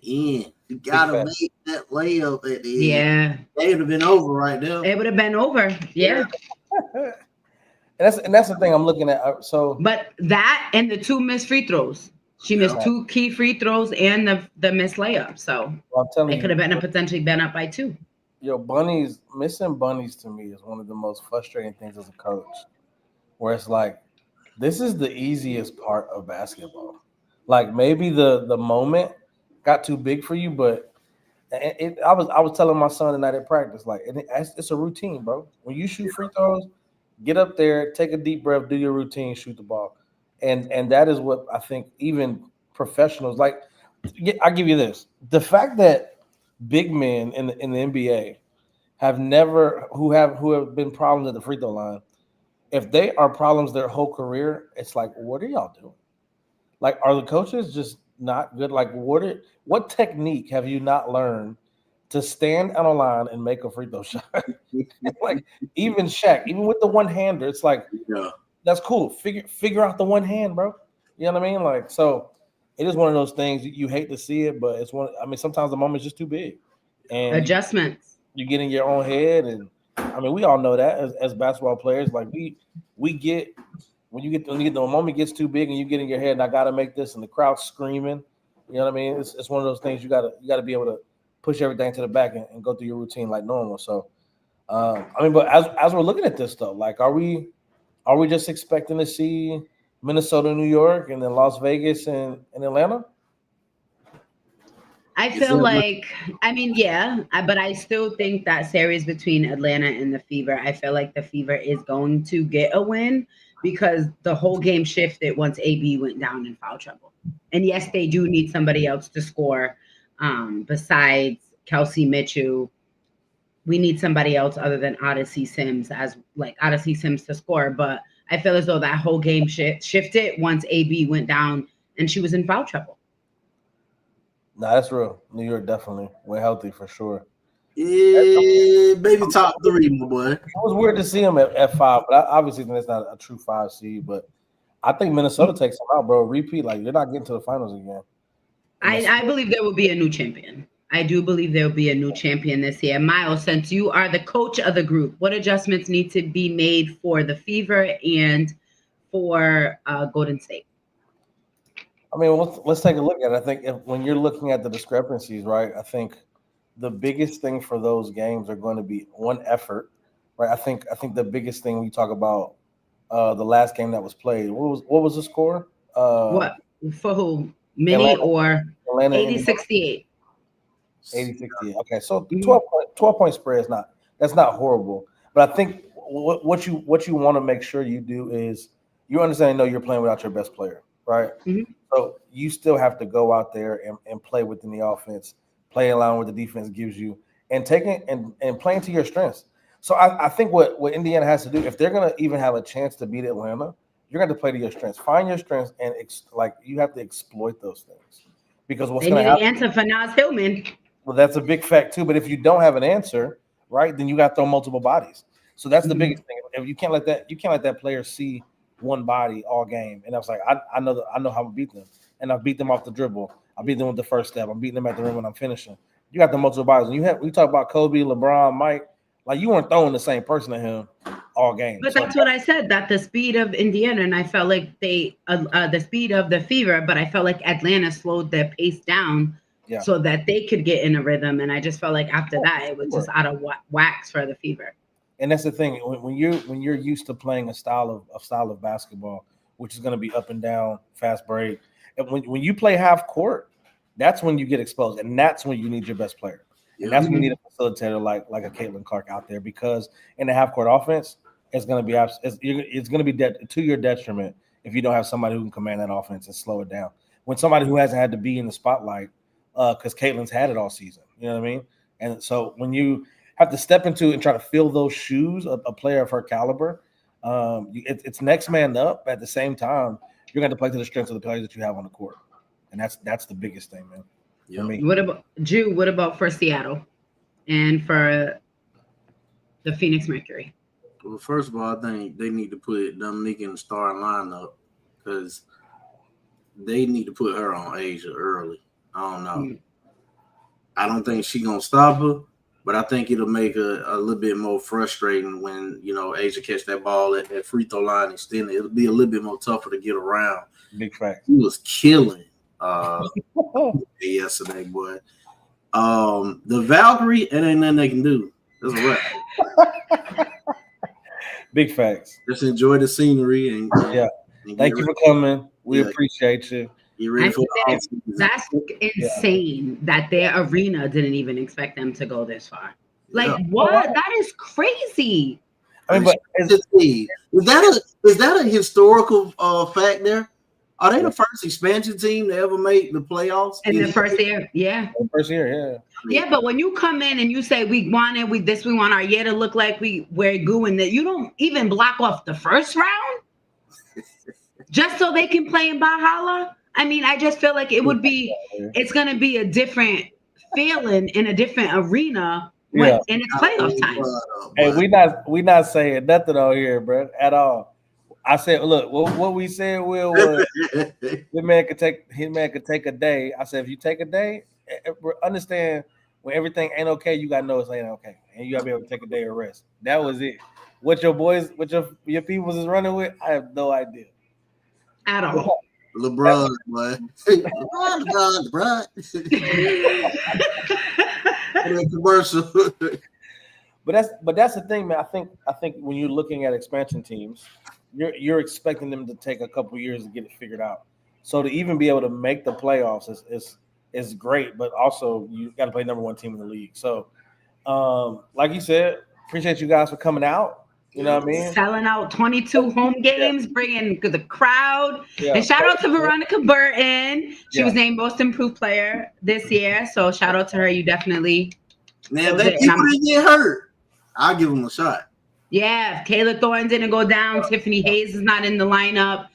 end. You gotta make that layup at the end. Yeah. They would have been over right there. It would have been over. Yeah. And that's the thing I'm looking at. So, But that and the two missed free throws. She missed Yeah. two key free throws and the missed layup. So I'm telling they could have you, been potentially been up by two. bunnies missing bunnies to me is one of the most frustrating things as a coach. Where it's like, this is the easiest part of basketball. Like maybe the moment got too big for you, but I was telling my son tonight at practice, like it's a routine, bro. When you shoot free throws, get up there, take a deep breath, do your routine, shoot the ball, and that is what I think even professionals like. I give you this: the fact that big men in the NBA have never who have been problems at the free throw line. If they are problems their whole career, it's like, what are y'all doing? Like, are the coaches just not good? Like, what technique have you not learned to stand on a line and make a free throw shot? Like, even Shaq, even with the one hander, it's like Yeah. that's cool. Figure out the one hand, bro. You know what I mean? Like, so it is one of those things you hate to see it, but it's one. I mean, sometimes the moment's just too big, and Adjustments. you get in your own head, and I mean, we all know that as basketball players, like we get when the moment gets too big and you get in your head, and I got to make this, and the crowd's screaming. You know what I mean? It's one of those things you gotta be able to push everything to the back and go through your routine like normal. So, I mean, but as we're looking at this though, like, are we just expecting to see Minnesota, New York, and then Las Vegas and Atlanta? I Is feel that what like, I mean, yeah, but I still think that series between Atlanta and the Fever, I feel like the Fever is going to get a win because the whole game shifted once AB went down in foul trouble. And yes, they do need somebody else to score besides Kelsey Mitchell. We need somebody else other than Odyssey Sims as like Odyssey Sims to score. But I feel as though that whole game shifted once AB went down and she was in foul trouble. Nah, that's real. New York definitely went healthy for sure. yeah, maybe top three, my boy. It was weird to see him at five, but obviously that's not a true five seed. But I think Minnesota takes them out, bro. Repeat, like you're not getting to the finals again. Unless I believe there will be a new champion. I do believe there will be a new champion this year. Miles, since you are the coach of the group, what adjustments need to be made for the Fever and for Golden State? I mean, let's take a look at it. I think when you're looking at the discrepancies, right? I think the biggest thing for those games are going to be one effort, right? I think the biggest thing we talk about the last game that was played. What was the score? What for who? Mini Atlanta, or Atlanta, eighty Indiana, sixty eight? 80-68. Okay, so Mhm. 12 point spread is not that's not horrible. But I think what you want to make sure you do is you understand and know you're playing without your best player, right? Mhm. So you still have to go out there and play within the offense, play along with the defense gives you, and taking and playing to your strengths. So I think what Indiana has to do, if they're gonna even have a chance to beat Atlanta, you're going to play to your strengths. Find your strengths and like you have to exploit those things. Because what's They going need to an happen? answer for Nas Hillman. Well, that's a big fact too. But if you don't have an answer, right, then you got to throw multiple bodies. So that's the Mhm. biggest thing. If you can't let that player see one body all game. And I was like, I know how to beat them, and I beat them off the dribble. I beat them with the first step. I'm beating them at the rim when I'm finishing. You got the multiple bodies. And we talk about Kobe, LeBron, Mike. Like you weren't throwing the same person at him all game. But So that's what I said. That the speed of Indiana, and I felt like the speed of the Fever, but I felt like Atlanta slowed their pace down yeah, so that they could get in a rhythm. And I just felt like after oh, that, it for was just sure. out of wax for the Fever. And that's the thing when you're used to playing a style of basketball, which is going to be up and down, fast break, and when you play half court, that's when you get exposed, and that's when you need your best player, and Yep. that's when you need Mhm. a facilitator like a Caitlin Clark out there because in the half court offense, it's going to be it's going to be to your detriment if you don't have somebody who can command that offense and slow it down. When somebody who hasn't had to be in the spotlight, because Caitlin's had it all season, you know what I mean? And so when you have to step into and try to fill those shoes, a player of her caliber. It's next man up. At the same time, you're going to play to the strengths of the players that you have on the court, and that's the biggest thing, man, for Yep. me. What about Jew? What about for Seattle and for the Phoenix Mercury? Well, first of all, I think they need to put Dominique in the starting lineup because they need to put her on Asia early. I don't know. Mm. I don't think she's gonna stop her, but I think it'll make a little bit more frustrating when Asia catch that ball at that free throw line extended. It'll be a little bit more tougher to get around. Big fact. He was killing yesterday, boy. The Valkyrie, it ain't nothing they can do. That's a wrap. Big facts. Just enjoy the scenery and Thank you for coming. We appreciate you. That's insane that their arena didn't even expect them to go this far. Like what? That is crazy. I mean, but is that a historical fact there? Are they the first expansion team to ever make the playoffs? In the first year, yeah. First year, yeah. Yeah, but when you come in and you say we want our year to look like we're gooing that, you don't even block off the first round just so they can play in Valhalla. I mean, I just feel like it's gonna be a different feeling in a different arena and it's playoff time. Hey, we not saying nothing out here, bro, at all. I said, look, what we said, Will, was his man could take a day. I said, if you take a day, understand when everything ain't okay, you gotta know it's ain't okay, and you gotta be able to take a day of rest. That was it. What your boys, what your peoples is running with, I have no idea at all. LeBron, boy. LeBron. Commercial. But that's the thing, man. I think when you're looking at expansion teams, you're expecting them to take a couple years to get it figured out. So to even be able to make the playoffs is great, but also you got to play number one team in the league. So, like you said, appreciate you guys for coming out. You know what I mean? Selling out 22 home games, bringing the crowd. Yeah. And shout out to Veronica Burton. She was named Most Improved Player this year. So shout out to her. You definitely. Man, that people didn't get hurt. I'll give them a shot. Yeah, if Kayla Thornton didn't go down, Tiffany Hayes is not in the lineup.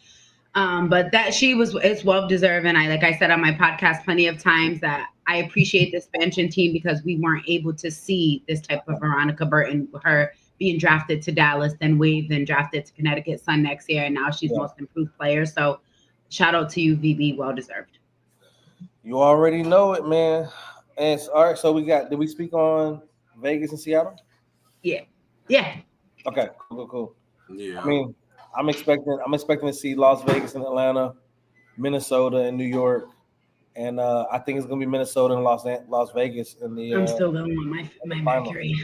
But that it's well deserved. And like I said on my podcast plenty of times, that I appreciate the expansion team because we weren't able to see this type of Veronica Burton, her being drafted to Dallas, then waived, then drafted to Connecticut Sun next year, and now she's Most Improved Player. So shout out to you, VB, well deserved. You already know it, man. And all right, so did we speak on Vegas and Seattle? Yeah. Okay, cool. Yeah. I mean, I'm expecting to see Las Vegas and Atlanta, Minnesota and New York, and I think it's gonna be Minnesota and Las Vegas in the. I'm still going with my Mercury.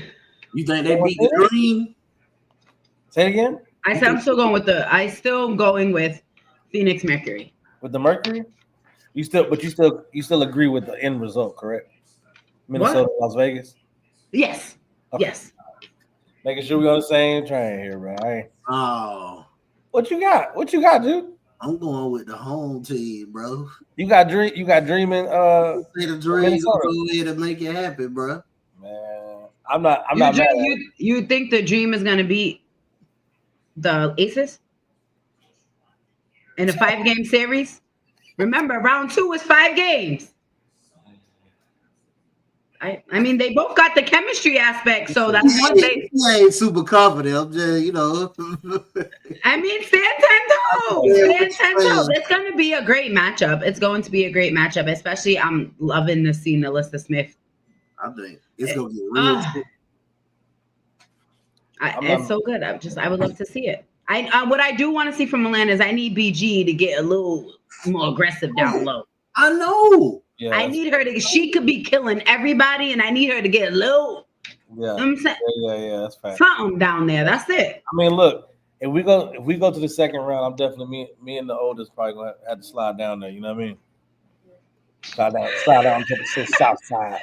You think they beat the Dream? Say it again. I said I'm still going with Phoenix Mercury. With the Mercury, you still agree with the end result, correct? Minnesota, Las Vegas. Yes. Okay. Yes. Making sure we're on the same train here, right? Oh. What you got, dude? I'm going with the home team, bro. You got dreaming. Say the Dream go ahead and make it happen, bro. Man, I'm not mad at you think the Dream is gonna beat the Aces in a 5-game series? Remember, round 2 is 5 games. I mean, they both got the chemistry aspect, so that's one thing. I ain't super confident. I'm just, I mean, stand 10 toes. It's going to be a great matchup. Especially, I'm loving to see Alyssa Smith. I think it's going to get real. It's so good. I would love to see it. What I do want to see from Atlanta is I need BG to get a little more aggressive down low. I know. Yeah, I need her she could be killing everybody, and I need her to get a little. Yeah, you know I'm saying? Yeah, that's fine. Something down there. That's it. I mean, look, if we go to the second round, I'm definitely me and the oldest probably gonna have to slide down there. You know what I mean? Slide down to the south side.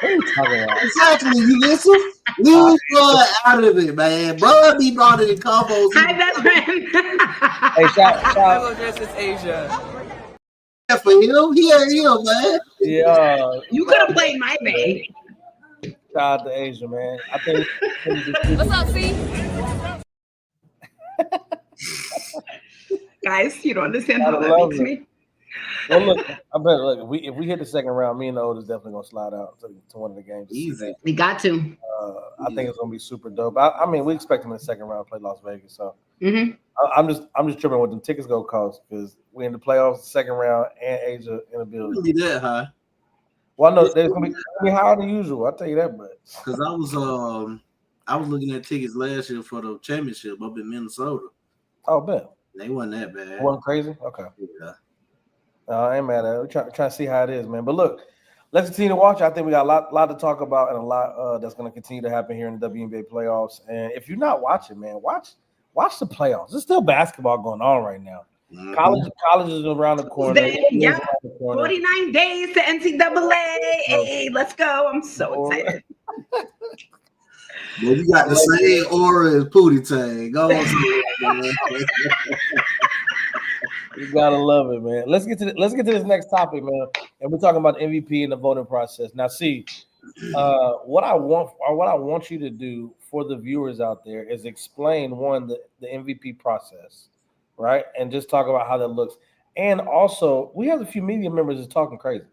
What are you talking about? Exactly. You listen. Leave blood out of it, man. Bro, be brought it in combos. Hi, best friend. Hey, shout. I will dress as Asia. For him, he ain't him, man. Yeah. You could have played my bae. Shout out to Asia, man. I think. What's up, C? Guys, you don't understand how that makes me. Well, look, if we hit the second round, me and the oldest definitely gonna slide out to one of the games. Easy. We got to. I think it's gonna be super dope. I mean, we expect them in the second round to play Las Vegas, so I'm just tripping what the tickets go cost because we're in the playoffs, second round, and Asia in the building. Be that high. Well, no, there's gonna be higher than usual. I'll tell you that, but Because I was looking at tickets last year for the championship up in Minnesota. oh, bet They wasn't that bad. wasn't crazy. Okay, Yeah. I ain't mad at it. We're trying to see how it is, man. But look, let's continue to watch. I think we got a lot to talk about and a lot that's going to continue to happen here in the WNBA playoffs. And if you're not watching, man, watch the playoffs. There's still basketball going on right now. Mm-hmm. College is around the corner. Yeah, 49 days to NCAA. Hey, let's go. I'm so excited. Well, you got the same aura as Pootie Tang. Go on, man. You gotta love it, man. Let's get to this next topic, man. And we're talking about the MVP and the voting process. Now, see, what I want you to do for the viewers out there is explain the MVP process, right? And just talk about how that looks. And also, we have a few media members that's talking crazy,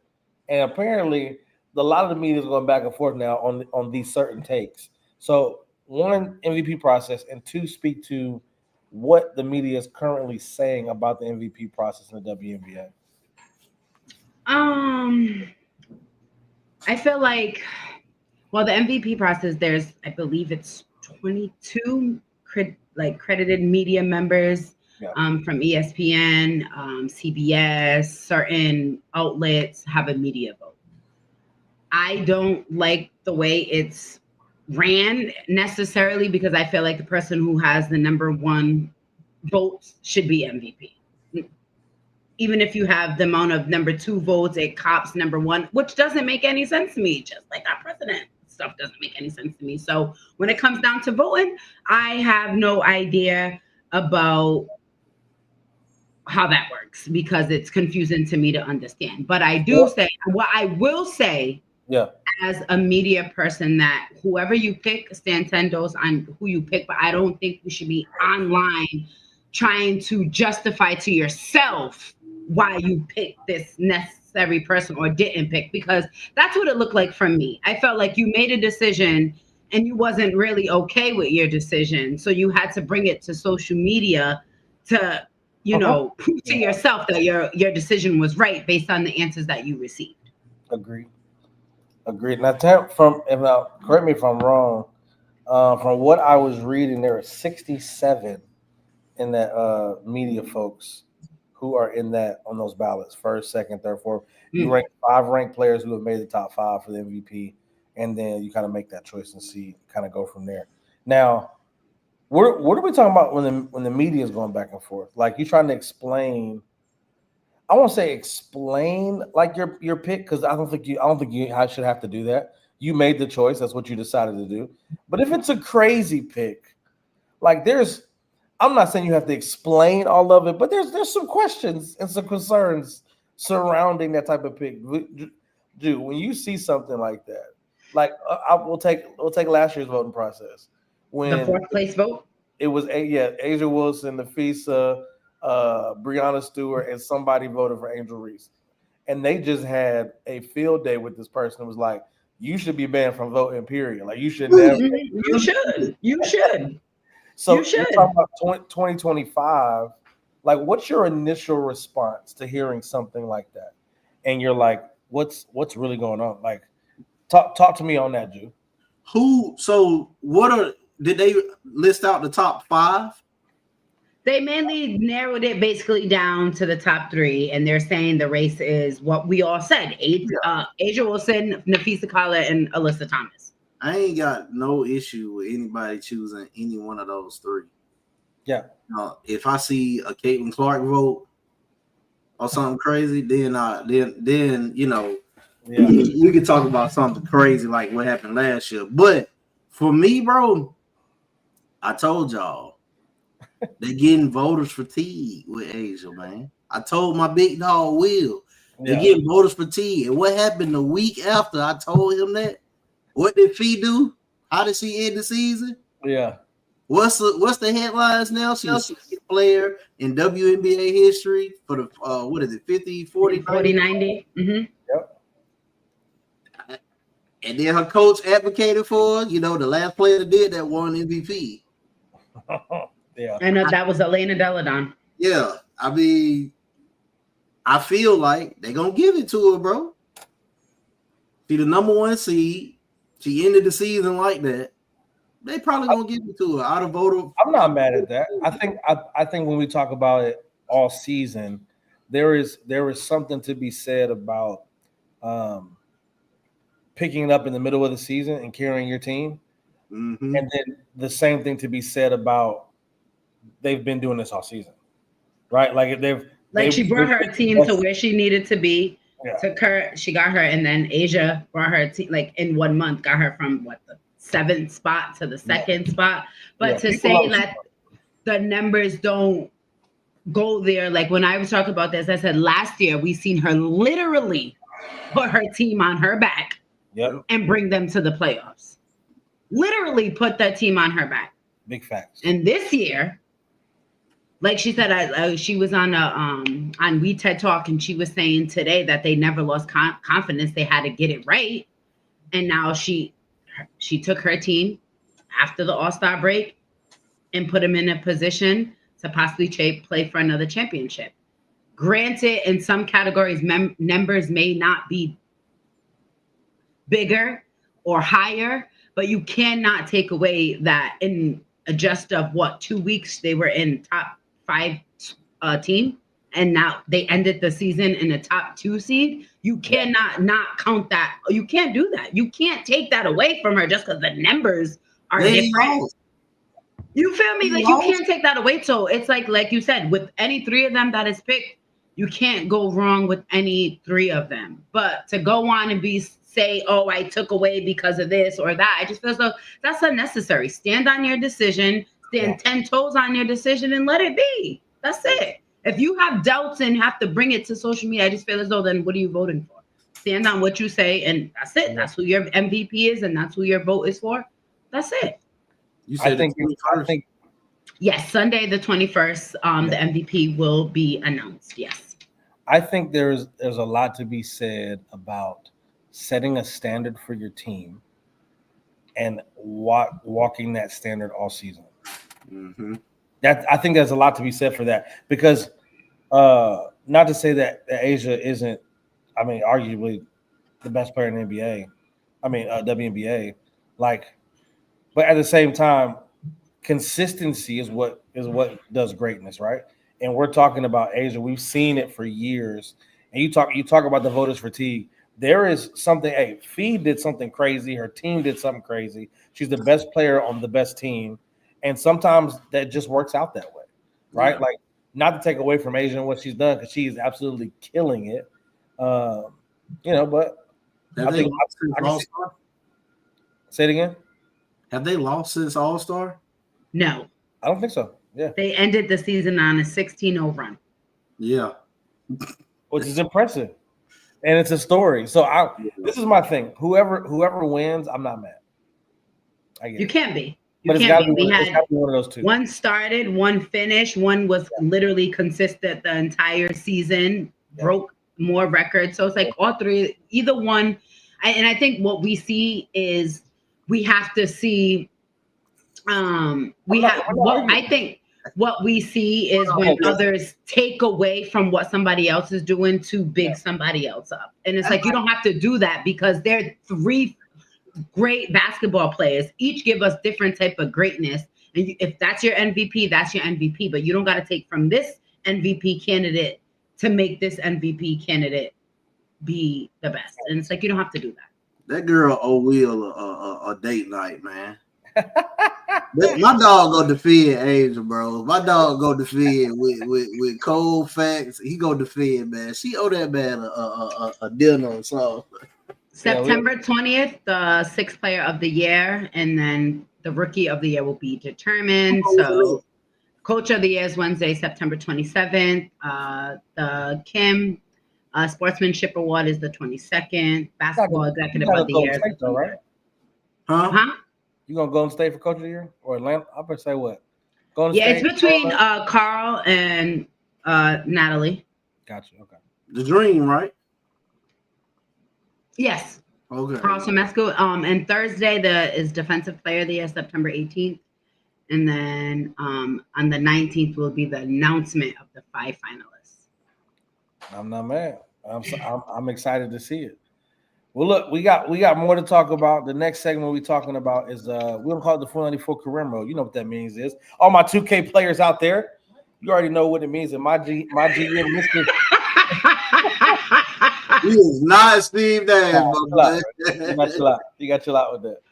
and apparently, a lot of the media is going back and forth now on these certain takes. So, one, MVP process, and two, speak to what the media is currently saying about the MVP process in the WNBA. I feel like, well, the MVP process, I believe it's 22 credited media members from ESPN, CBS, certain outlets have a media vote. I don't like the way it's ran necessarily because I feel like the person who has the number one votes should be MVP. Even if you have the amount of number two votes, it cops number one, which doesn't make any sense to me, just like our president stuff doesn't make any sense to me. So when it comes down to voting, I have no idea about how that works because it's confusing to me to understand. But I do say, what I will say, as a media person, that whoever you pick, stand 10 toes on who you pick, but I don't think we should be online trying to justify to yourself why you picked this necessary person or didn't pick, because that's what it looked like from me. I felt like you made a decision and you wasn't really okay with your decision. So you had to bring it to social media to, prove to yourself that your decision was right based on the answers that you received. Agreed. Now, correct me if I'm wrong. From what I was reading, there are 67 in that media folks who are on those ballots, first, second, third, fourth. You rank 5 ranked players who have made the top 5 for the MVP, and then you kind of make that choice and see, kind of go from there. Now, what are we talking about when the media is going back and forth? Like, you're trying to explain. I won't say explain like your pick, because I don't think you should have to do that. You made the choice. That's what you decided to do. But if it's a crazy pick, like I'm not saying you have to explain all of it, but there's some questions and some concerns surrounding that type of pick. Dude, when you see something like that, like we'll take last year's voting process. When the 4th place vote, it was Asia Wilson, Nafisa, Breonna Stewart, and somebody voted for Angel Reese, and they just had a field day with this person. It was like, you should be banned from voting, period. Like, you should never. You should. So you're talking about 2025. Like, what's your initial response to hearing something like that? And you're like, what's really going on? Like, talk to me on that, Ju. Did they list out the top 5? They mainly narrowed it basically down to the top 3, and they're saying the race is what we all said: Asia Wilson, Nafisa Kala, and Alyssa Thomas. I ain't got no issue with anybody choosing any one of those 3. Yeah. If I see a Caitlin Clark vote or something crazy, then we could talk about something crazy like what happened last year. But for me, bro, I told y'all, they're getting voters fatigue with Asia, man. I told my big dog Will, they're getting voters fatigue. And what happened the week after I told him that? What did Fee do? How did she end the season? Yeah. What's the headlines now? She's a second player in WNBA history for the 50, 40, 90? Mm-hmm. Yep. And then her coach advocated for her. The last player that did that won MVP. Yeah. And that was Elena Deladon. Yeah. I mean, I feel like they're gonna give it to her, bro. She the number one seed. She ended the season like that. They probably gonna give it to her out of voter. I'm not mad at that. I think when we talk about it all season, there is something to be said about picking it up in the middle of the season and carrying your team. Mm-hmm. And then the same thing to be said about they've been doing this all season, right? Like she brought her team to where she needed to be. Yeah. Took her, she got her, and then Asia brought her team like in 1 month, got her from the 7th spot to the 2nd spot. But to say that the numbers don't go there, like when I was talking about this, I said last year we seen her literally put her team on her back and bring them to the playoffs. Literally put that team on her back. Big facts. And this year, like she said, she was on We TED Talk, and she was saying today that they never lost confidence. They had to get it right, and now she took her team after the All-Star break and put them in a position to possibly play for another championship. Granted, in some categories, numbers may not be bigger or higher, but you cannot take away that in just of 2 weeks they were in top 5 team, and now they ended the season in the top 2 seed. You cannot not count that. You can't do that. You can't take that away from her just because the numbers are different. You feel me? Like you can't take that away. So it's like you said, with any 3 of them that is picked, you can't go wrong with any 3 of them. But to go on and say, oh, I took away because of this or that, I just feel so that's unnecessary. Stand on your decision, stand 10 toes on your decision, and let it be. That's it. If you have doubts and have to bring it to social media, I just feel as though then what are you voting for? Stand on what you say, and that's it. That's who your MVP is, and that's who your vote is for. That's it. You said I think yes, Sunday the 21st, the MVP will be announced. Yes. I think there's a lot to be said about setting a standard for your team and walking that standard all season. Mm-hmm. I think there's a lot to be said for that, because not to say that Asia isn't, I mean, arguably the best player in the NBA. I mean, WNBA, but at the same time, consistency is what does greatness, right? And we're talking about Asia. We've seen it for years. And you talk about the voters fatigue. There is something. Hey, Fee did something crazy. Her team did something crazy. She's the best player on the best team, and sometimes that just works out that way, right? Yeah. Like, not to take away from Asia and what she's done, because she's absolutely killing it. But Have they lost since All-Star? Say it again. Have they lost since All-Star? No. I don't think so. Yeah. They ended the season on a 16-0 run. Yeah. Which is impressive. And it's a story. So this is my thing. Whoever wins, I'm not mad. You can't be. But it's got to be one of those 2. One started, one finished, one was literally consistent the entire season, broke more records. So it's like all 3, either one. And I think what we see is we have to see. I think what we see is when others take away from what somebody else is doing to big somebody else up. And it's like, you don't have to do that, because they're 3 great basketball players. Each give us different type of greatness. And if that's your MVP, that's your MVP. But you don't got to take from this MVP candidate to make this MVP candidate be the best. And it's like, you don't have to do that. That girl Will a date night, man. My dog go defend Angel, bro. My dog go defend with cold facts. He go defend, man. She owe that man a dinner or something. September 20th, the 6th player of the year, and then the rookie of the year will be determined. So coach of the year is Wednesday, September 27th. The Kim Sportsmanship Award is the 22nd. Basketball Executive of the Year. State, though, right? Huh? You gonna Golden State for Coach of the Year or Atlanta? I'm gonna say what? Golden State. It's between Carl and Natalie. Gotcha. Okay. The Dream, right? Yes. Okay. Carl Semesco. And Thursday is Defensive Player of the Year, September 18th, and then on the 19th will be the announcement of the 5 finalists. I'm not mad. I'm excited to see it. Well, look, we got more to talk about. The next segment we're talking about is we don't call it the 494 career mode. You know what that means is all my 2K players out there. You already know what it means. And my GM, Mr. He is not Steve Nash, Nah, you got chill out with that.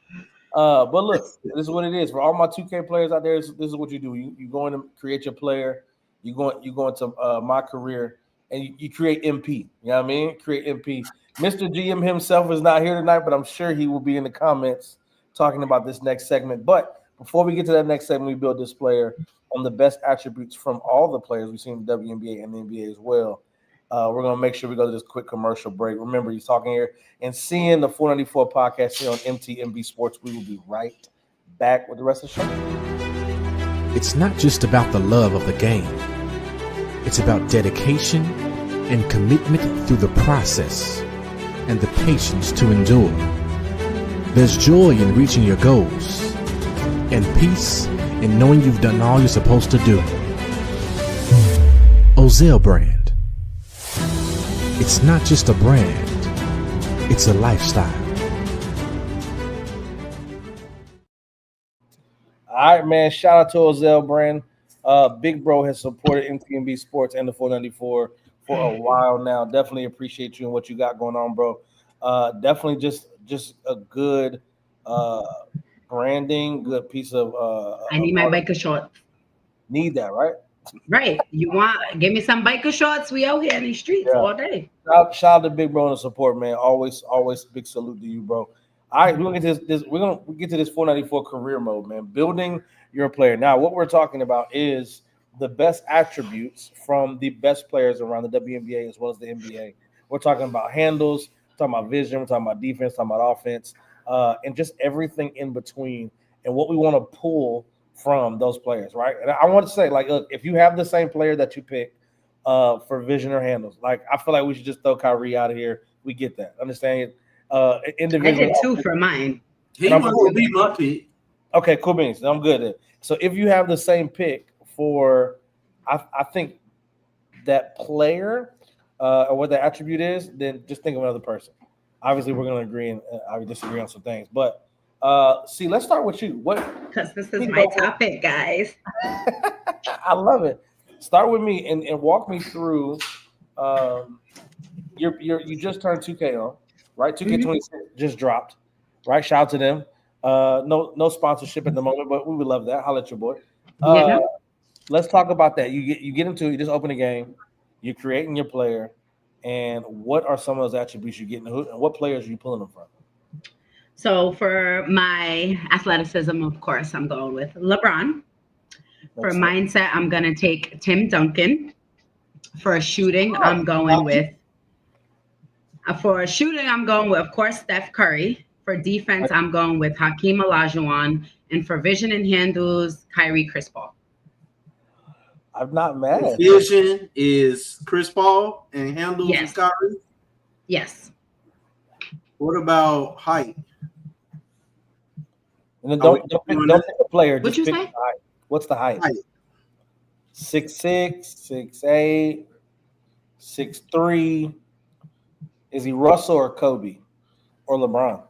But look, this is what it is for all my 2K players out there. This is what you do. You go in and create your player. You go into my career and you create MP. You know what I mean? Create MP. Mr. GM himself is not here tonight, but I'm sure he will be in the comments talking about this next segment. But before we get to that next segment, we build this player on the best attributes from all the players we've seen in the WNBA and the NBA as well. We're going to make sure we go to this quick commercial break. Remember, he's talking here and seeing the 494 podcast here on MTMB Sports. We will be right back with the rest of the show. It's not just about the love of the game. It's about dedication and commitment through the process and the patience to endure. There's joy in reaching your goals and peace in knowing you've done all you're supposed to do. Ozell brand. It's not just a brand, it's a lifestyle. All right, man. Shout out to Ozell brand. Big Bro has supported MTMB Sports and the 494 for a while now. Definitely appreciate you and what you got going on, bro. Definitely just a good branding, good piece of I need my biker shorts. Need that, right? Right. You want give me some biker shorts? We out here in these streets all day. Shout out to Big Bro and the support, man. Always big salute to you, bro. All right, we're gonna get to this. We're gonna get to this 494 career mode, man. Building your player. Now, what we're talking about is the best attributes from the best players around the WNBA as well as the NBA. We're talking about handles, we're talking about vision, we're talking about defense, talking about offense, and just everything in between, and what we want to pull from those players, right? And I want to say, like, look, if you have the same player that you pick for vision or handles, like, I feel like we should just throw Kyrie out of here. We get that. Understand? Individual. I did too for mine. He will be my pick. Okay, cool beans. I'm good then. So if you have the same pick for, I think that player or what the attribute is, then just think of another person. Obviously, we're going to agree and I would disagree on some things, but see, let's start with you. What? Because this is my topic, guys. I love it. Start with me and walk me through. You just turned 2K on, right? 2K26 just dropped, right? Shout out to them. No sponsorship at the moment, but we would love that. Holla at your boy. Let's talk about that. You get into it. You just open a game. You're creating your player, and what are some of those attributes you're getting? And what players are you pulling them from? So for my athleticism, of course, I'm going with LeBron. For mindset, I'm going to take Tim Duncan. For shooting, I'm going with, of course, Steph Curry. For defense, I'm going with Hakeem Olajuwon. And for vision and handles, Kyrie Chris Paul. I'm not mad. Vision is Chris Paul and handles is Kyrie? Yes. What about height? And then don't pick a player. What'd you say? Height. What's the height? 6'6", 6'8", 6'3". Is he Russell or Kobe or LeBron?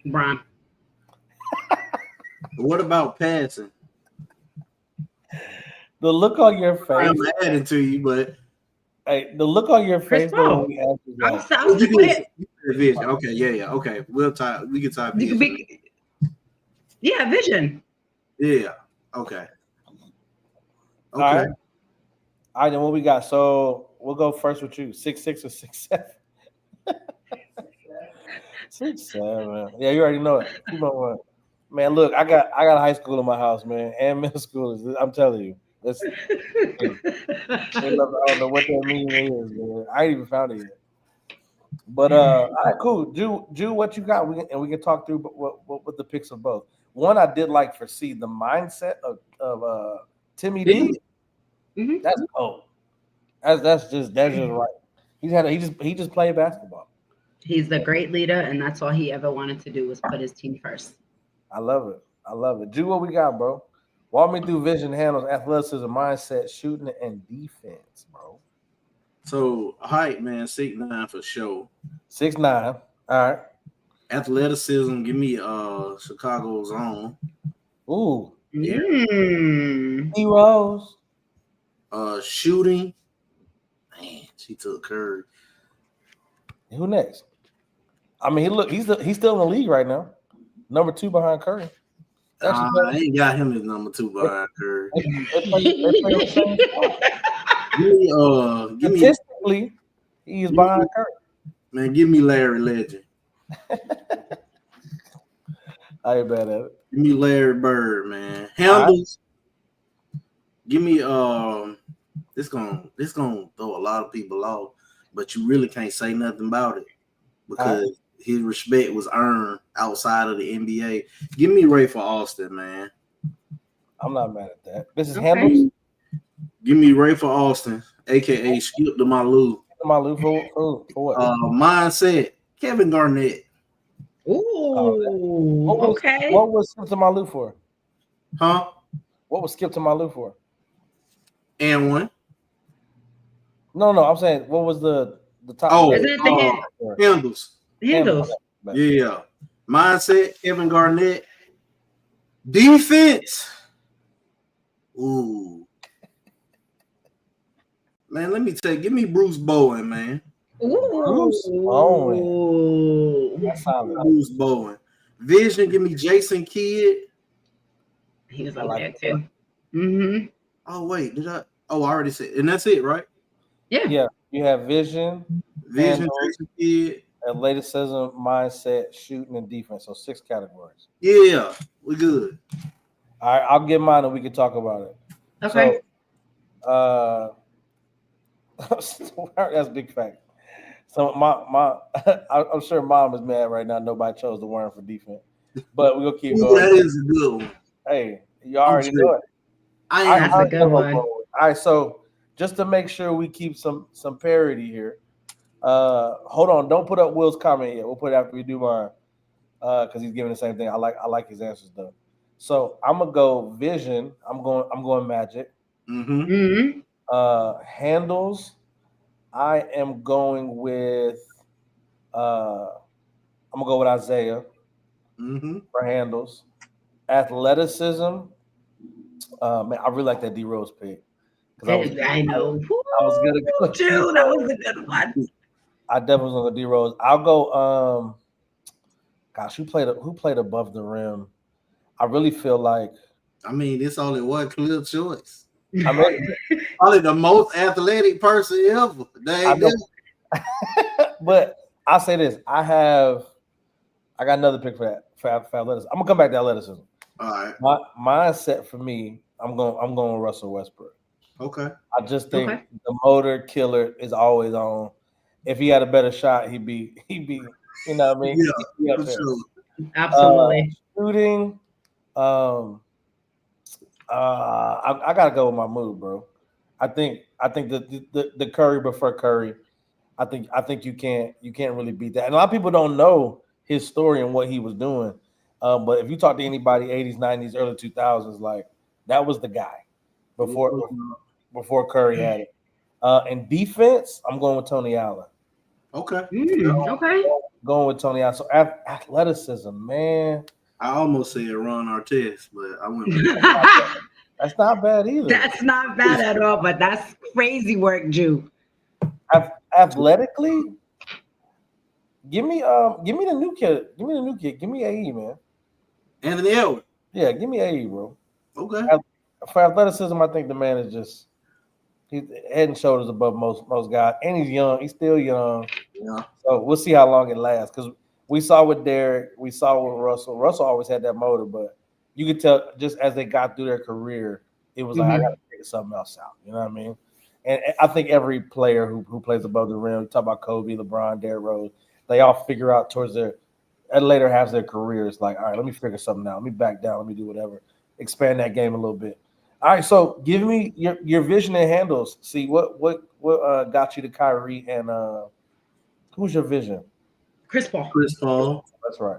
LeBron. What about passing? The look on your face. I'm adding to you, but hey, the look on your face. Vision. Okay, yeah. Okay, we'll talk. We can talk. Yeah, vision. Yeah. Okay. All right. Then what we got? So we'll go first with you. 6'6" or 6'7". 6'7". Yeah, you already know it. Man, look, I got a high school in my house, man, and middle school. I'm telling you. I don't know what that means is, man. I ain't even found it yet. But all right, cool. Do what you got, and we can talk through what the picks of both. One I did like for C, the mindset of Timmy D. Mm-hmm. That's cool. That's just right. He just played basketball. He's the great leader, and that's all he ever wanted to do was put his team first. I love it. Do what we got, bro. Walk me through vision, handles, athleticism, mindset, shooting, and defense, bro. So height, man, 6'9" for sure. 6'9". All right. Athleticism, give me Chicago's own. Ooh. Mm. D Rose. Shooting, man, she took Curry. Who next? I mean, he's still in the league right now. Number 2 behind Curry. I ain't got him as number 2 behind Curry. They play on the same spot. Give me, Statistically, he is behind Curry. man, give me Larry Legend. I ain't bad at it. Give me Larry Bird, man. Handles. Give me this gonna throw a lot of people off, but you really can't say nothing about it because his respect was earned outside of the NBA. Give me Ray for Austin, man. I'm not mad at that. This is Handles. Give me Ray for Austin, aka Skip to Malou. Malou for what? Mindset, Kevin Garnett. Ooh, okay. What was Skip to Malou for? Huh? What was Skip to Malou for? And one. No, I'm saying what was the top? Oh, Isn't it the Handles. Handles. Yeah. Mindset, Kevin Garnett. Defense. Ooh. Man, let me give me Bruce Bowen, man. Ooh. Bruce Bowen. That's solid. Bruce Bowen. Vision, give me Jason Kidd. He was like there too. Mm-hmm. Oh, wait, I already said, and that's it, right? Yeah. You have Vision, Jason Kidd, athleticism, mindset, shooting, and defense. So 6 categories. Yeah, we good. All right, I'll get mine and we can talk about it. Okay. So, that's a big fact. So my I'm sure mom is mad right now. Nobody chose the Warren for defense, but we'll keep going. That is a good one. Hey, you already know it. That's a good one. All right, so just to make sure we keep some parity here. Hold on, don't put up Will's comment yet. We'll put it after we do mine, because he's giving the same thing. I like his answers though. So I'm gonna go Vision. I'm going Magic. Mm-hmm. Handles. I am going with. I'm gonna go with Isaiah for handles. Athleticism. Man, I really like that D Rose pick. I know. I was gonna go. Dude, that was a good one. I definitely was gonna go D Rose. I'll go. Gosh, who played above the rim? I really feel like. I mean, it's only one clear choice. I mean, probably the most athletic person ever. But I'll say this: I got another pick for that for athleticism. I'm gonna come back to athleticism. All right. My mindset for me, I'm going with Russell Westbrook. Okay. I just think the motor killer is always on. If he had a better shot, he'd be. You know what I mean? Yeah, for sure. Absolutely. Shooting. I gotta go with my mood, bro. I think the Curry before Curry. I think you can't really beat that. And a lot of people don't know his story and what he was doing. But if you talk to anybody 80s, 90s, early 2000s, like that was the guy before Curry had it. And defense, I'm going with Tony Allen. Okay. Okay. Going with Tony Allen. So athleticism, man. I almost said Ron Artest, but I went. That's not bad either. That's not bad at all, but that's crazy work, Jew. Athletically, give me the new kid. Give me the new kid. Give me AE, man. Anthony Edwards. Yeah, give me AE, bro. Okay. For athleticism, I think the man is just he's head and shoulders above most guys, and he's young. He's still young. Yeah. So we'll see how long it lasts. Because we saw with Derek, we saw with Russell. Russell always had that motor, but you could tell just as they got through their career, it was like I got to figure something else out. You know what I mean? And I think every player who plays above the rim, talk about Kobe, LeBron, Derrick Rose, they all figure out towards their at later halves of their careers, like, all right, let me figure something out. Let me back down. Let me do whatever. Expand that game a little bit. All right, so give me your vision and handles. See what got you to Kyrie and who's your vision? Chris Paul. Chris Paul. That's right.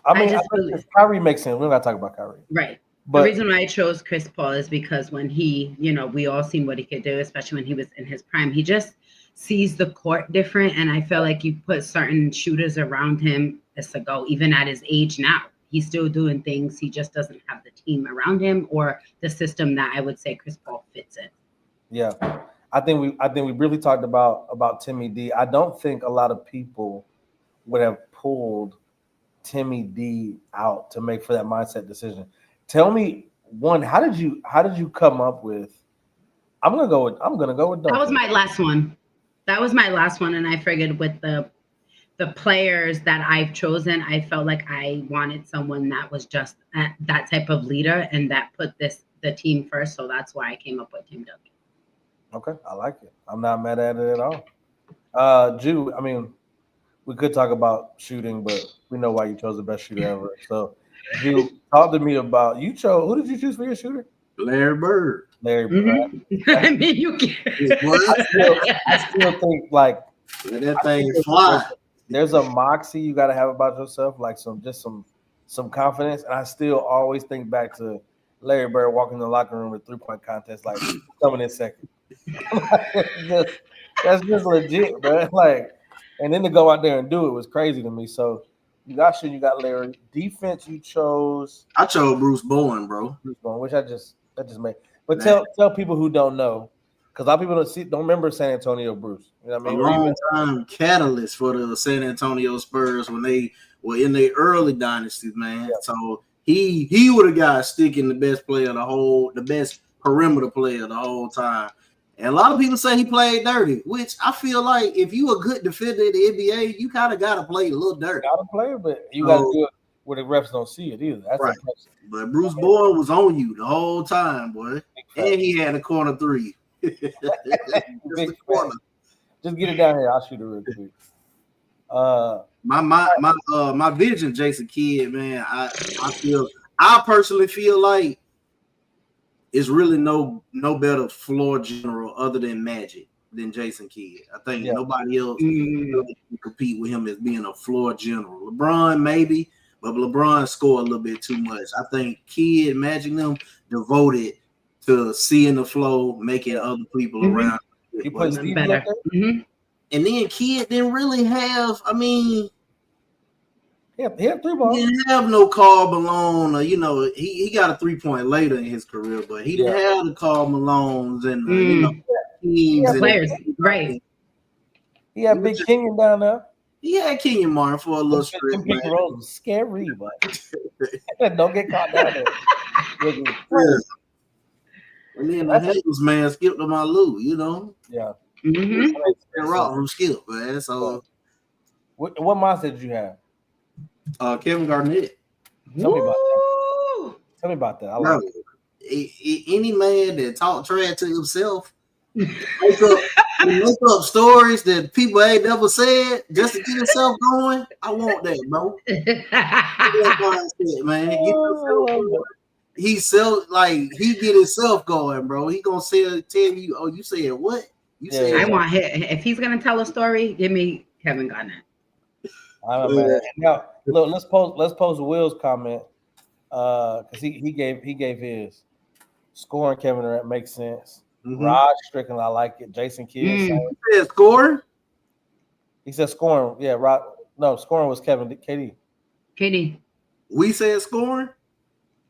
I mean, Kyrie makes sense. We don't got to talk about Kyrie. Right. But the reason why I chose Chris Paul is because when he, we all seen what he could do, especially when he was in his prime. He just sees the court different, and I feel like you put certain shooters around him, it's a go. Even at his age now, he's still doing things. He just doesn't have the team around him or the system that I would say Chris Paul fits in. yeah, I think we briefly talked about Timmy D. I don't think a lot of people would have pulled Timmy D out to make for that mindset decision. Tell me, one, how did you come up with? I'm gonna go with Duncan. That was my last one. And I figured with the players that I've chosen, I felt like I wanted someone that was just that type of leader and that put the team first. So that's why I came up with Tim Duncan. Okay, I like it. I'm not mad at it at all. Jew, I mean, we could talk about shooting, but we know why you chose the best shooter ever. So, Jew, talk to me about who did you choose for your shooter? Larry Bird. Larry Bird. Mm-hmm. I mean, you can. I still think like let that thing fly. There's a moxie you got to have about yourself, like some confidence. And I still always think back to Larry Bird walking in the locker room with 3-point contest, like coming in second. That's just legit, bro. Like, and then to go out there and do it was crazy to me. So you got Larry. Defense, you chose. I chose Bruce Bowen, bro. Bruce Bowen, which that just made. But tell people who don't know, because a lot of people don't remember San Antonio Bruce. You know what I mean? A long time catalyst for the San Antonio Spurs when they were in their early dynasties, man. Yeah. So he would have got sticking the best player the best perimeter player the whole time. And a lot of people say he played dirty, which I feel like if you a good defender in the NBA, you kind of got to play a little dirty. Got to play, but you got to do it where the refs don't see it either. That's right. But Bruce Bowen was on you the whole time, boy. And he had a corner three. Just get it down here. I'll shoot it real quick. My vision, Jason Kidd, man. I personally feel like it's really no better floor general other than Magic than Jason Kidd. I think nobody else really can compete with him as being a floor general. LeBron maybe, but LeBron scored a little bit too much. I think Kidd, Magic, them devoted to seeing the flow, making other people around. You put Steve better. And then Kidd didn't really have. I mean, he had 3 balls. He didn't have no Karl Malone. He got a 3-point later in his career, but he didn't have the Karl Malones and teams and players. Right. He had Big Kenyon down there. He had Kenyon Martin for a little stretch. Pick and roll was scary, but don't get caught down there. And then the Halos man skipped to my Lou, Yeah. Mm-hmm. Rock from Skip, man. So, what mindset did you have? Kevin Garnett. Tell me about that. I like it. Any man that talk trash to himself, make up stories that people ain't never said just to get himself going. I want that, bro. Man. He get himself going, bro. He gonna tell you, oh, you said what? You said I want him. If he's gonna tell a story, give me Kevin Garnett. Now, look, let's post Will's comment because he gave his scoring. Kevin Durant makes sense. Mm-hmm. Raj Strickland, I like it. Jason Kidd he said scoring. He said scoring. Yeah, scoring was Kevin KD. We said scoring.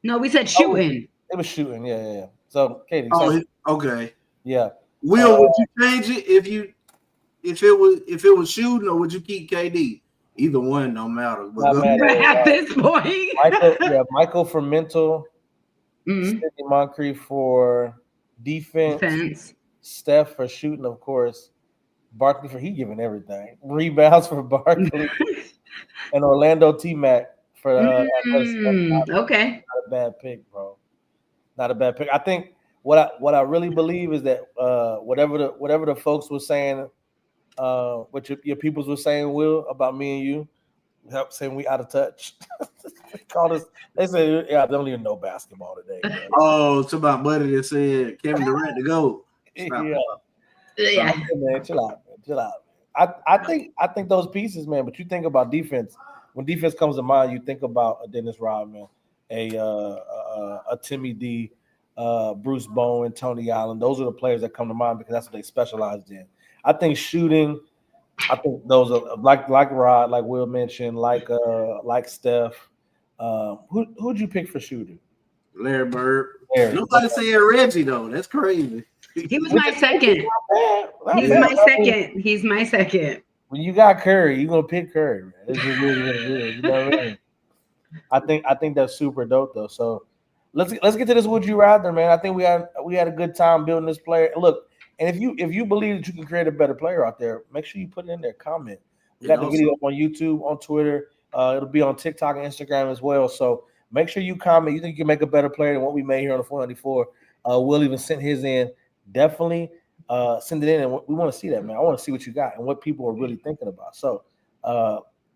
No, we said shooting. It was shooting. Yeah. So KD. Okay. Yeah. Will, would you change it if it was shooting, or would you keep KD? Either one, no matter. At this point, Michael for mental, Sidney Moncrief for defense, Steph for shooting, of course. Barkley for giving everything. Rebounds for Barkley, and Orlando T-Mac for okay. Not a bad pick, bro. Not a bad pick. I think what I really believe is that whatever the folks were saying. What your peoples were saying, Will, about me and you, help saying we out of touch. They called us. They said, "Yeah, I don't even know basketball today." Man. Oh, it's about buddy that said Kevin Durant to go. Yeah. Man, chill out. I think those pieces, man. But you think about defense. When defense comes to mind, you think about Dennis Rodman. a Timmy D, Bruce Bowen, Tony Allen. Those are the players that come to mind because that's what they specialized in. I think shooting. I think those are like Rod, like Will mentioned, like Steph. Who'd you pick for shooting? Larry Bird. Larry. Nobody said Reggie though. That's crazy. He was my second. He's my second. He's my second. When you got Curry, you're gonna pick Curry, man. This is what it is. You know what I mean? I think that's super dope though. So let's get to this would you rather, man. I think we had a good time building this player. Look, and if you believe that you can create a better player out there, make sure you put it in there. Comment. We got the video on YouTube, on Twitter. It'll be on TikTok and Instagram as well. So make sure you comment. You think you can make a better player than what we made here on the 494? We'll even send his in. Definitely send it in, and we want to see that, man. I want to see what you got and what people are really thinking about. So,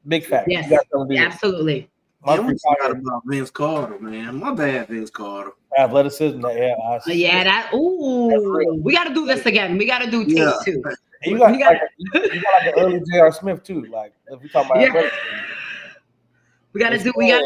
big fact. Yes, absolutely. I forgot about Vince Carter, man. My bad, Vince Carter. Athleticism, we got to do this again. We got to do tape two. You got like the early J.R. Smith too. Like if we talk about athleticism. We got to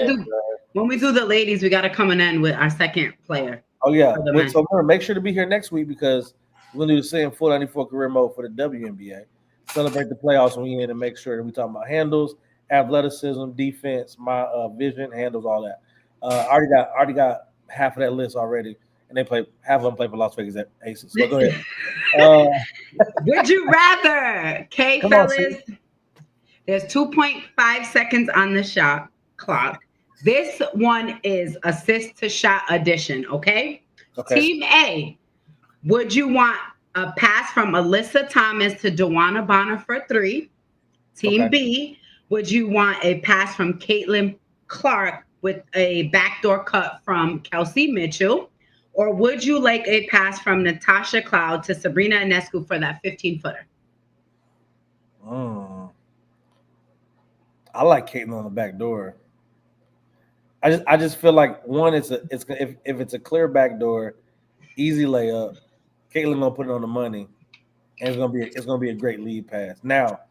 do. When we do the ladies, we got to come in with our second player. Oh yeah. So make sure to be here next week because we're gonna do the same 494 career mode for the WNBA. Celebrate the playoffs when we in and make sure that we talk about handles, athleticism, defense, my vision, handles, all that. Already got half of that list already, and half of them play for Las Vegas Aces. So go ahead. Would you rather? Okay, fellas. There's 2.5 seconds on the shot clock. This one is assist to shot addition, okay? Team A, would you want a pass from Alyssa Thomas to Dewana Bonner for 3? Team B, would you want a pass from Caitlin Clark with a backdoor cut from Kelsey Mitchell? Or would you like a pass from Natasha Cloud to Sabrina Ionescu for that 15-footer? I like Caitlin on the back door. I just feel like one, if it's a clear back door, easy layup, Caitlin gonna put it on the money, and it's gonna be a great lead pass. Now,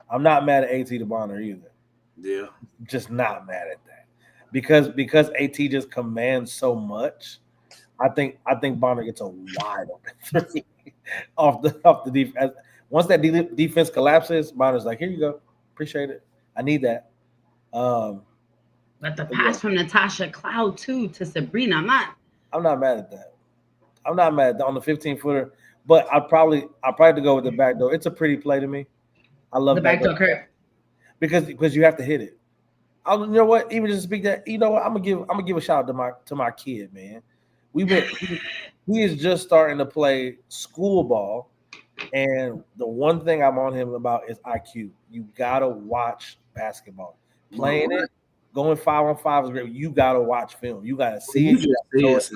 I'm not mad at AT to Bonner either. Yeah, just not mad at that because AT just commands so much. I think Bonner gets a wide open three off the defense. Once that defense collapses, Bonner's like, here you go, appreciate it. I need that. But the pass from Natasha Cloud too to Sabrina, I'm not mad at that. I'm not mad at that on the 15-footer, but I'll probably go with the back door. It's a pretty play to me. I love the back door curve because you have to hit it. You know what? Even just speak that. You know what? I'm gonna give a shout out to my kid, man. He is just starting to play school ball, and the one thing I'm on him about is IQ. You gotta watch basketball. Playing it, going 5-on-5 is great. You gotta watch film. You gotta see it.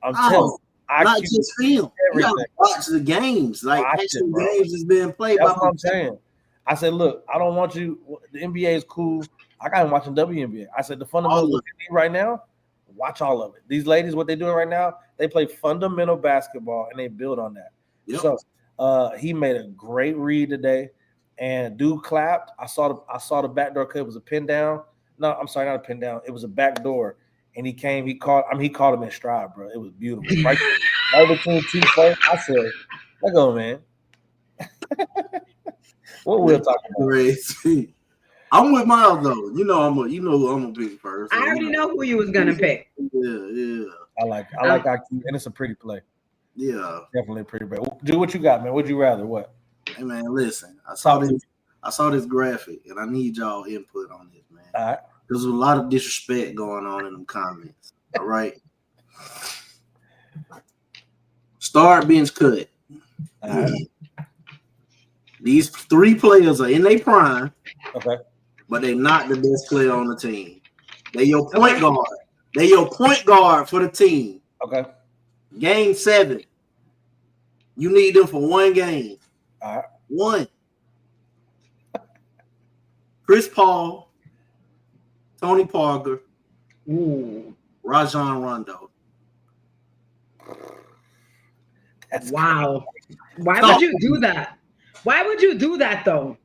I'm telling you, not just film. You gotta watch the games. Like actual games is being played. That's what I'm saying. I said, look, I don't want you. The NBA is cool. I got him watching WNBA. I said the fundamentals right now. Watch all of it. These ladies, what they're doing right now, they play fundamental basketball and they build on that. Yep. So he made a great read today, and dude clapped. I saw the backdoor cut. It was a pin down. No, I'm sorry, not a pin down. It was a backdoor, and he called him in stride, bro. It was beautiful. Right between two players. I said, let go, man. What we're talking about? Crazy. I'm with Miles though. You know I'm a big first. I already know who you was gonna pick. Yeah. I like IQ, and it's a pretty play. Yeah, definitely a pretty play. Do what you got, man. Would you rather what? Hey man, listen. I saw this graphic, and I need y'all input on this, man. All right. There's a lot of disrespect going on in them comments. All right. Start bench cut. All right. These 3 players are in their prime. Okay. But they're not the best player on the team. They're your point guard. They're your point guard for the team. Okay. Game 7. You need them for 1 game. All right. 1. Chris Paul, Tony Parker, Rajon Rondo. Wow. Why would you do that? Why would you do that though?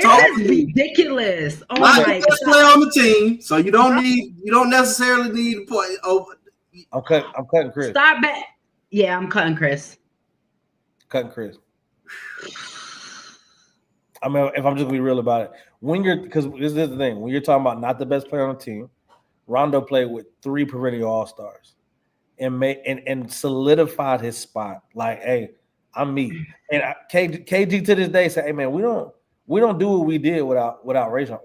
This is ridiculous. Oh Not my the best god. player on the team, so you don't necessarily need to play over. I'm cutting Chris. Stop it. Yeah, I'm cutting Chris. Cutting Chris. I mean, if I'm just gonna be real about it, because this is the thing, when you're talking about not the best player on the team, Rondo played with 3 perennial All-Stars and solidified his spot. Like, hey, I'm me. And KG to this day say, hey man, we don't do what we did without Rajon.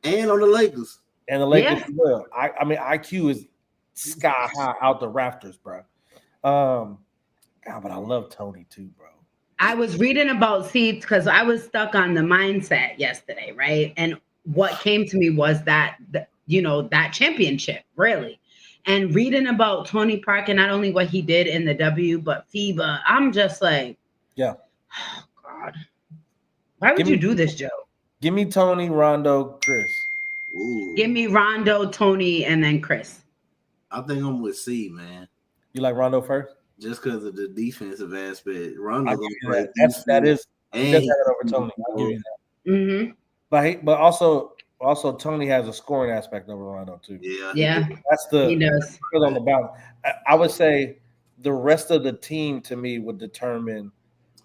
And on the Lakers. And the Lakers as well. I mean, IQ is sky high out the rafters, bro. God, but I love Tony too, bro. I was reading about seeds because I was stuck on the mindset yesterday, right? And what came to me was that that championship, really. And reading about Tony Parker, not only what he did in the W, but FIBA, I'm just like, yeah. Oh God. Why would you do this, Joe? Give me Tony, Rondo, Chris. Ooh. Give me Rondo, Tony, and then Chris. I think I'm with C, man. You like Rondo first? Just because of the defensive aspect. Rondo that is he does have it over Tony. I'll give you that. Mm-hmm. But also Tony has a scoring aspect over Rondo too. Yeah. That's the he does. On the balance. I would say the rest of the team to me would determine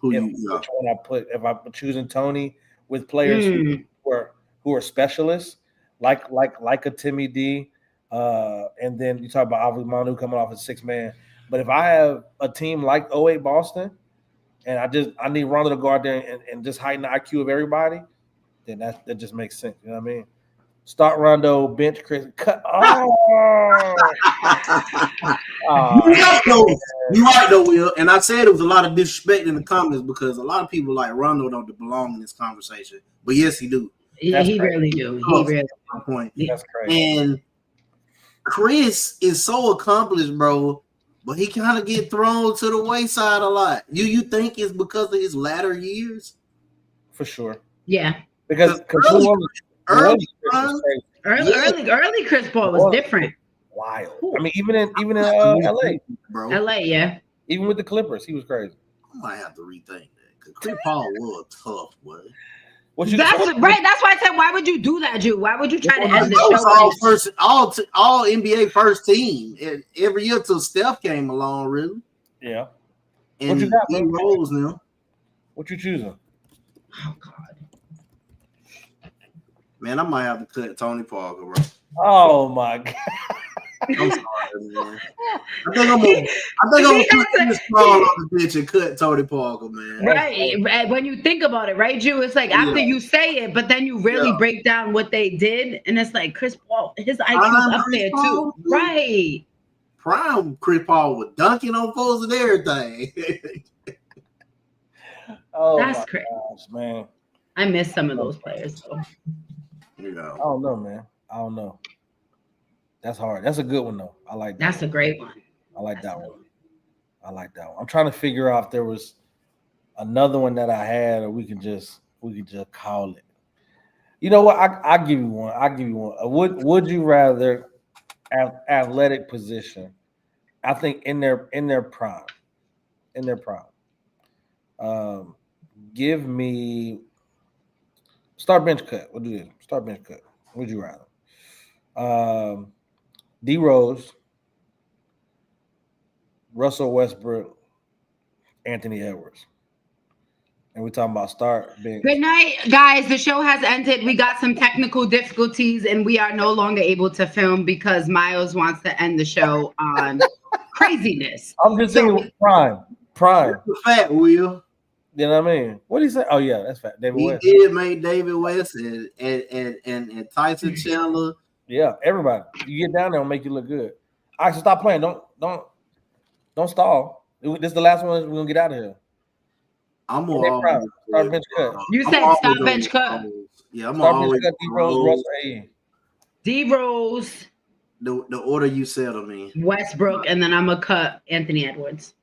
which one I put. If I'm choosing Tony with players who are specialists, like a Timmy D, and then you talk about obviously Manu coming off as 6-man. But if I have a team like 08 Boston, and I need Rondo to go out there and just heighten the IQ of everybody, then that just makes sense. You know what I mean? Start Rondo, bench Chris, cut. You're right though, Will. And I said it was a lot of disrespect in the comments because a lot of people like Rondo don't belong in this conversation. But yes, he do. He really do. He really point. That's crazy. And Chris is so accomplished, bro. But he kind of get thrown to the wayside a lot. You think it's because of his latter years? For sure. Yeah. Because early Chris Paul was different. Wild. I mean, even in LA, bro. LA, yeah. Even with the Clippers, he was crazy. I might have to rethink that because Chris Paul was tough, boy. That's right. That's why I said, why would you do that, Jew? Why would you try to end the show? All NBA first team every year till Steph came along, really. Yeah. And what you got, he rolls now. What you choosing? Oh God. Man, I might have to cut Tony Parker, bro. Oh my God. I'm sorry, man. I think I'm gonna put this ball on the pitch and cut Tony Parker, man. Right. When you think about it, right, Jew? It's like after you say it, but then you really break down what they did, and it's like Chris Paul, his IQ's up there too. Right. Prime Chris Paul was dunking on folks and everything. That's crazy, man. I miss some of those players though. I don't know, man. I don't know. That's hard. That's a good one though. I like that. That's a great one. I like that one. I like that one. I'm trying to figure out if there was another one that I had, or we can just call it. You know what? I'll give you one. Would you rather athletic position? I think in their prime. Give me start bench cut. We'll do this. Start bench cut. Would you rather? D Rose, Russell Westbrook, Anthony Edwards. And we're talking about start bench. Good night, guys. The show has ended. We got some technical difficulties and we are no longer able to film because Miles wants to end the show on craziness. I'm just thinking prime. Fat Will. You know what I mean? What did he say? Oh yeah, that's fat. David West. He did make David West and Tyson Chandler. Yeah, everybody. You get down there, it'll make you look good. All right, so stop playing. Don't stall. This is the last one. We're gonna get out of here. I'm more start bench cut. You said stop bench cut. Yeah, I'm start always bench cut. D Rose, D Rose. The order you said to me. Westbrook, and then I'm gonna cut Anthony Edwards.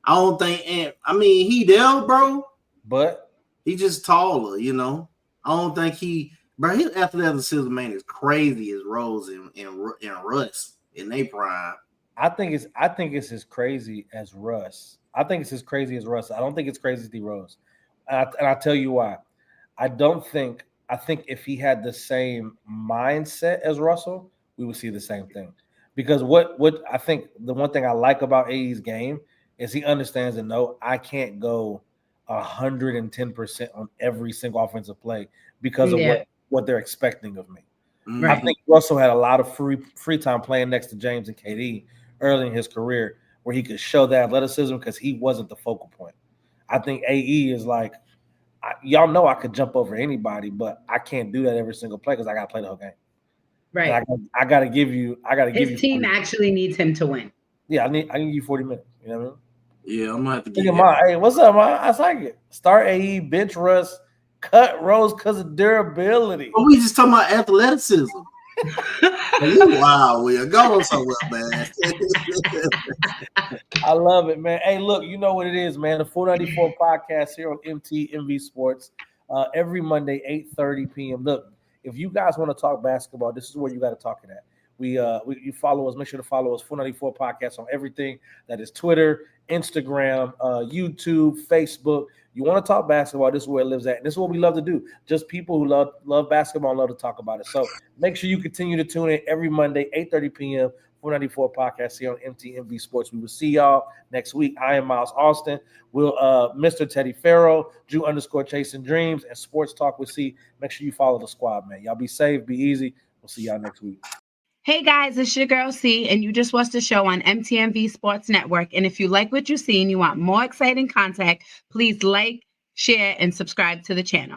I don't think. He there, bro. But he just taller, you know. I don't think he. Bro, his athleticism, man, is crazy as Rose and Russ in their prime. I think it's as crazy as Russ. I don't think it's crazy as D Rose. And I'll tell you why. I think if he had the same mindset as Russell, we would see the same thing. Because what I think the one thing I like about AE's game is he understands and know I can't go 110% on every single offensive play because of what they're expecting of me. Right. I think Russell had a lot of free time playing next to James and KD early in his career where he could show that athleticism because he wasn't the focal point. I think AE is like, y'all know I could jump over anybody, but I can't do that every single play because I got to play the whole game. Right. I got to give you. His team actually needs him to win. Yeah, I can give you 40 minutes. You know what I mean? Yeah, I'm gonna have to get Hey, what's up, man? I like it. Start AE, bench Russ, cut Rose because of durability. Oh, we just talking about athleticism. You wild, Will. Go on somewhere, man. I love it, man. Hey, look, you know what it is, man. The 494 podcast here on MTMV Sports every Monday, 8:30 p.m. Look, if you guys want to talk basketball, this is where you got to talk it at. You follow us. Make sure to follow us. 494 podcast on everything that is Twitter, Instagram, YouTube, Facebook. You want to talk basketball? This is where it lives at. And this is what we love to do. Just people who love basketball and love to talk about it. So make sure you continue to tune in every Monday, 8:30 p.m. 494 podcast here on MTMV Sports. We will see y'all next week. I am Miles Austin. We'll Mr. Teddy Farrell, Drew_Chasing Dreams, and Sports Talk with C. Make sure you follow the squad, man. Y'all be safe, be easy. We'll see y'all next week. Hey guys, it's your girl C, and you just watched the show on MTMV Sports Network. And if you like what you see and you want more exciting content, please like, share, and subscribe to the channel.